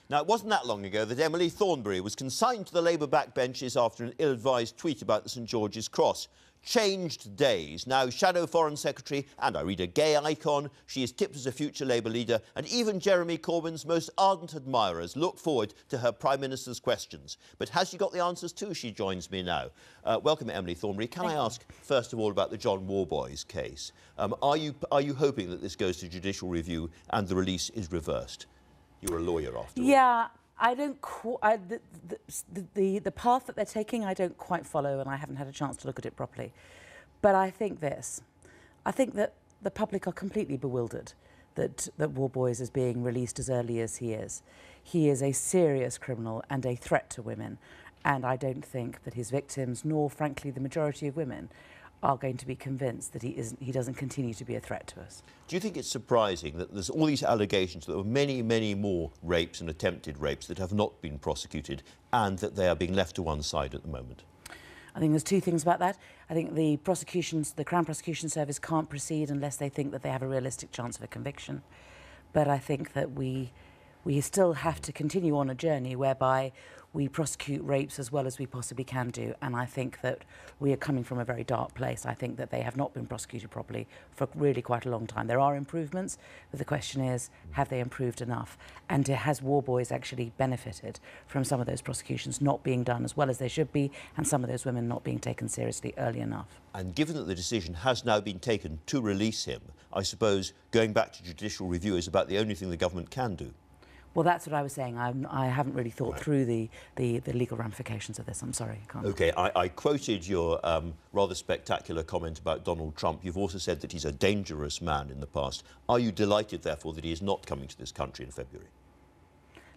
Now, it wasn't that long ago that Emily Thornberry was consigned to the Labour backbenches after an ill-advised tweet about the St George's Cross. Changed days. Now, Shadow Foreign Secretary and, I read, a gay icon. She is tipped as a future Labour leader, and even Jeremy Corbyn's most ardent admirers look forward to her Prime Minister's questions. But has she got the answers too? She joins me now. Welcome, Emily Thornberry. Can I ask, first of all, about the John Warboys case? Are you hoping that this goes to judicial review and the release is reversed? You're a lawyer, after all. Yeah, I don't. The path that they're taking, I don't quite follow, and I haven't had a chance to look at it properly. But I think this. I think that the public are completely bewildered that Warboys is being released as early as he is. He is a serious criminal and a threat to women, and I don't think that his victims, nor frankly the majority of women, are going to be convinced that he doesn't continue to be a threat to us. Do you think it's surprising that there's all these allegations that there were many, many more rapes and attempted rapes that have not been prosecuted and that they are being left to one side at the moment? I think there's two things about that. I think the Crown Prosecution Service can't proceed unless they think that they have a realistic chance of a conviction. But I think that we still have to continue on a journey whereby we prosecute rapes as well as we possibly can do, and I think that we are coming from a very dark place. I think that they have not been prosecuted properly for really quite a long time. There are improvements, but the question is, have they improved enough? And has Warboys actually benefited from some of those prosecutions not being done as well as they should be, and some of those women not being taken seriously early enough? And given that the decision has now been taken to release him, I suppose going back to judicial review is about the only thing the government can do. Well, that's what I was saying. I haven't really thought through the legal ramifications of this. I'm sorry, I can't. OK, I quoted your rather spectacular comment about Donald Trump. You've also said that he's a dangerous man in the past. Are you delighted, therefore, that he is not coming to this country in February?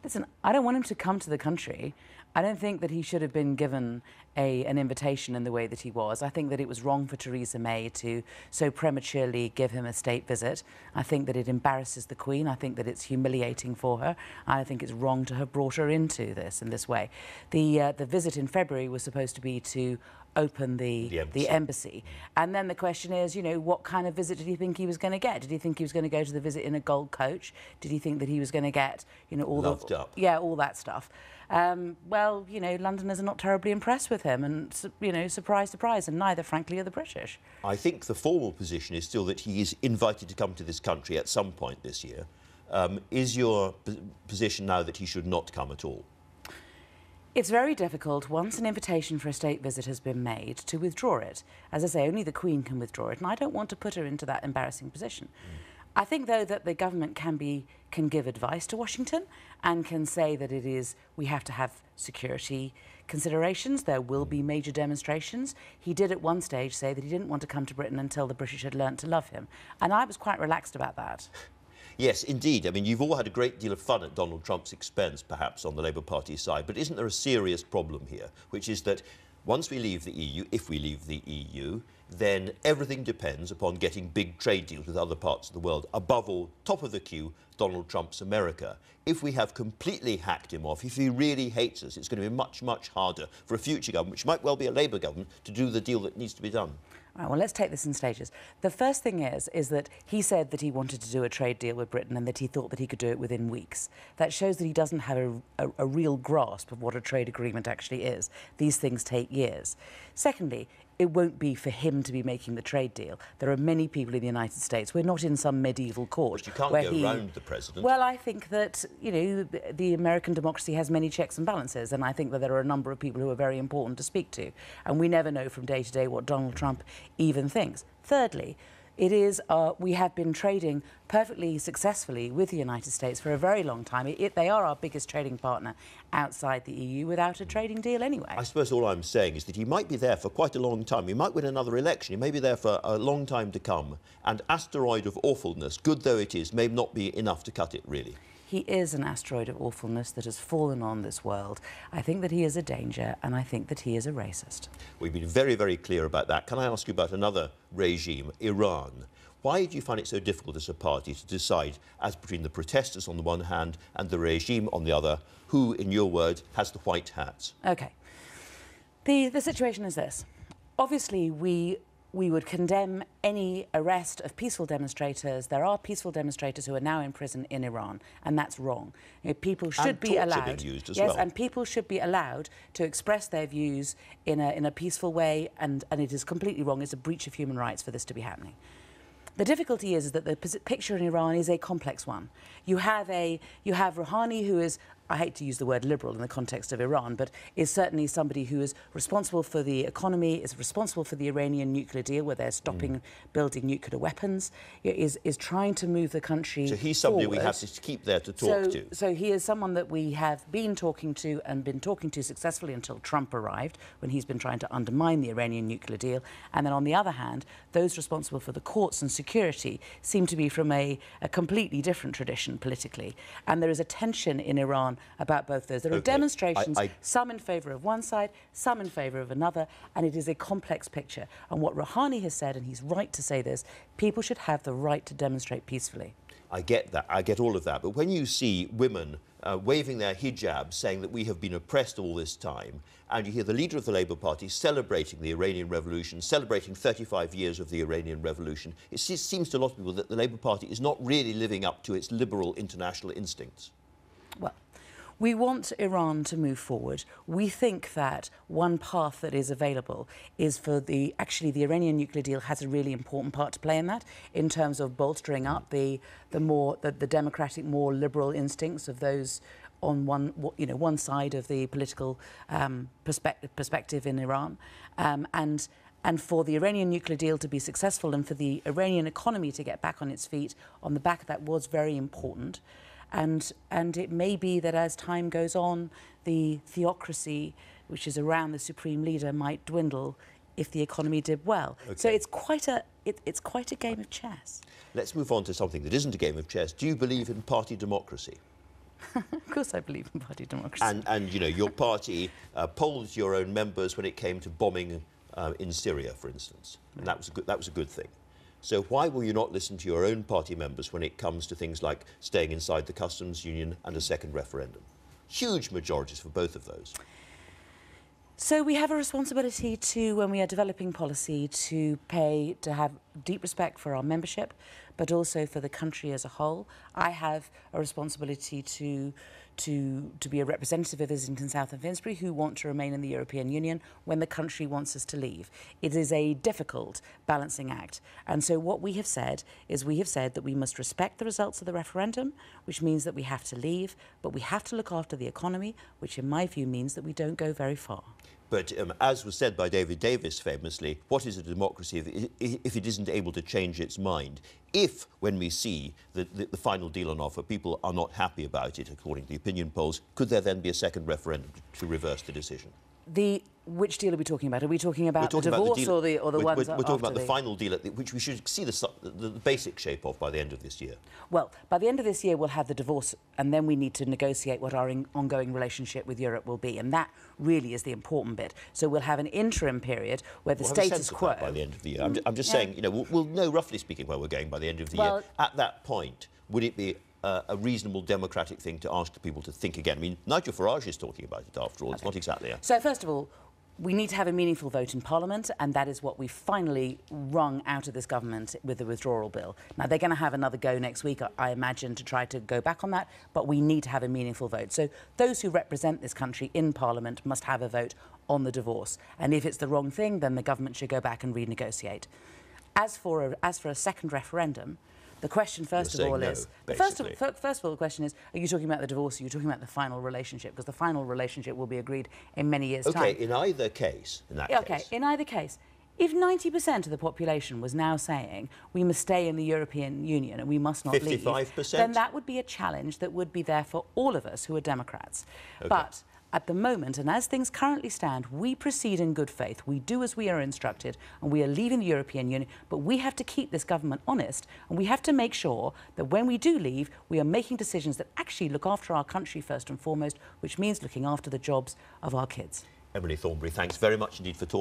Listen, I don't want him to come to the country. I don't think that he should have been given an invitation in the way that he was. I think that it was wrong for Theresa May to so prematurely give him a state visit. I think that it embarrasses the Queen. I think that it's humiliating for her. I think it's wrong to have brought her into this in this way. The visit in February was supposed to be to open the embassy. And then the question is, you know, what kind of visit did he think he was going to get? Did he think he was going to go to the visit in a gold coach? Did he think that he was going to get, you know, all Loved up. Yeah, all that stuff. Well, you know, Londoners are not terribly impressed with him, and, you know, surprise, surprise, and neither, frankly, are the British. I think the formal position is still that he is invited to come to this country at some point this year. Is your position now that he should not come at all? It's very difficult, once an invitation for a state visit has been made, to withdraw it. As I say, only the Queen can withdraw it, and I don't want to put her into that embarrassing position. I think, though, that the government can give advice to Washington and can say that we have to have security considerations. There will be major demonstrations. He did at one stage say that he didn't want to come to Britain until the British had learnt to love him. And I was quite relaxed about that. Yes, indeed. I mean, you've all had a great deal of fun at Donald Trump's expense, perhaps, on the Labour Party side. But isn't there a serious problem here, which is that once we leave the EU, if we leave the EU, then everything depends upon getting big trade deals with other parts of the world. Above all, top of the queue, Donald Trump's America. If we have completely hacked him off, if he really hates us, it's going to be much, much harder for a future government, which might well be a Labour government, to do the deal that needs to be done. All right, well, let's take this in stages. The first thing is that he said that he wanted to do a trade deal with Britain and that he thought that he could do it within weeks. That shows that he doesn't have a real grasp of what a trade agreement actually is. These things take years. Secondly, it won't be for him to be making the trade deal. There are many people in the United States. We're not in some medieval court. But you can't go round the president. Well, I think that, you know, the American democracy has many checks and balances, and I think that there are a number of people who are very important to speak to. And we never know from day to day what Donald Trump even thinks. Thirdly, we have been trading perfectly successfully with the United States for a very long time. They are our biggest trading partner outside the EU without a trading deal anyway. I suppose all I'm saying is that he might be there for quite a long time. He might win another election. He may be there for a long time to come. And asteroid of awfulness, good though it is, may not be enough to cut it, really. He is an asteroid of awfulness that has fallen on this world. I think that he is a danger, and I think that he is a racist. We've been very, very clear about that. Can I ask you about another regime, Iran? Why do you find it so difficult as a party to decide, as between the protesters on the one hand and the regime on the other, who, in your words, has the white hats? OK. The situation is this. Obviously, we we would condemn any arrest of peaceful demonstrators. There are peaceful demonstrators who are now in prison in Iran, and that's wrong. You know, people should be allowed, being used as yes, well. and people should be allowed to express their views in a peaceful way, and it is completely wrong. It's a breach of human rights for this to be happening. The difficulty is that the picture in Iran is a complex one. You have Rouhani, who is, I hate to use the word liberal in the context of Iran, but is certainly somebody who is responsible for the economy, is responsible for the Iranian nuclear deal, where they're stopping building nuclear weapons, is trying to move the country So he's somebody forward. we have to keep there to talk to. So he is someone that we have been talking to and been talking to successfully until Trump arrived, when he's been trying to undermine the Iranian nuclear deal. And then on the other hand, those responsible for the courts and security seem to be from a completely different tradition politically. And there is a tension in Iran about both those. There are demonstrations, some in favour of one side, some in favour of another, and it is a complex picture. And what Rouhani has said, and he's right to say this, people should have the right to demonstrate peacefully. I get that. I get all of that. But when you see women waving their hijabs, saying that we have been oppressed all this time, and you hear the leader of the Labour Party celebrating the Iranian Revolution, celebrating 35 years of the Iranian Revolution, it seems to a lot of people that the Labour Party is not really living up to its liberal international instincts. Well, we want Iran to move forward. We think that one path that is available is for actually the Iranian nuclear deal has a really important part to play in that, in terms of bolstering up the democratic, more liberal instincts of those on one side of the political perspective in Iran, and for the Iranian nuclear deal to be successful and for the Iranian economy to get back on its feet on the back of that was very important. And it may be that as time goes on, the theocracy, which is around the supreme leader, might dwindle if the economy did well. Okay. So it's quite a game of chess. Let's move on to something that isn't a game of chess. Do you believe in party democracy? Of course I believe in party democracy. And you know, your party polled your own members when it came to bombing in Syria, for instance, and that was a good thing. So why will you not listen to your own party members when it comes to things like staying inside the customs union and a second referendum? Huge majorities for both of those. So we have a responsibility to, when we are developing policy, to have deep respect for our membership, but also for the country as a whole. I have a responsibility to be a representative of Islington South and Finsbury who want to remain in the European Union when the country wants us to leave. It is a difficult balancing act. And so what we have said is that we must respect the results of the referendum, which means that we have to leave, but we have to look after the economy, which in my view means that we don't go very far. But as was said by David Davis famously, what is a democracy if it isn't able to change its mind? If, when we see the final deal on offer, people are not happy about it, according to the opinion polls, could there then be a second referendum to reverse the decision? Which deal are we talking about? Are we talking about the divorce or the ones We're talking about the final deal, which we should see the basic shape of by the end of this year. Well, by the end of this year, we'll have the divorce, and then we need to negotiate what our ongoing relationship with Europe will be, and that really is the important bit. So we'll have an interim period where the status quo... by the end of the year. I'm just saying, you know, we'll know, roughly speaking, where we're going by the end of the year. At that point, would it be a reasonable democratic thing to ask the people to think again? I mean, Nigel Farage is talking about it, after all. Okay. It's not exactly... So, first of all, we need to have a meaningful vote in Parliament, and that is what we finally wrung out of this government with the withdrawal bill. Now, they're going to have another go next week, I imagine, to try to go back on that, but we need to have a meaningful vote. So those who represent this country in Parliament must have a vote on the divorce. And if it's the wrong thing, then the government should go back and renegotiate. As for a second referendum, the question, first of all, is... First of all, the question is, are you talking about the divorce or are you talking about the final relationship? Because the final relationship will be agreed in many years' time. OK, in either case, in either case, if 90% of the population was now saying we must stay in the European Union and we must not leave, 55%? Then that would be a challenge that would be there for all of us who are Democrats. Okay. But at the moment, and as things currently stand, we proceed in good faith. We do as we are instructed, and we are leaving the European Union. But we have to keep this government honest, and we have to make sure that when we do leave, we are making decisions that actually look after our country first and foremost, which means looking after the jobs of our kids. Emily Thornberry, thanks very much indeed for talking.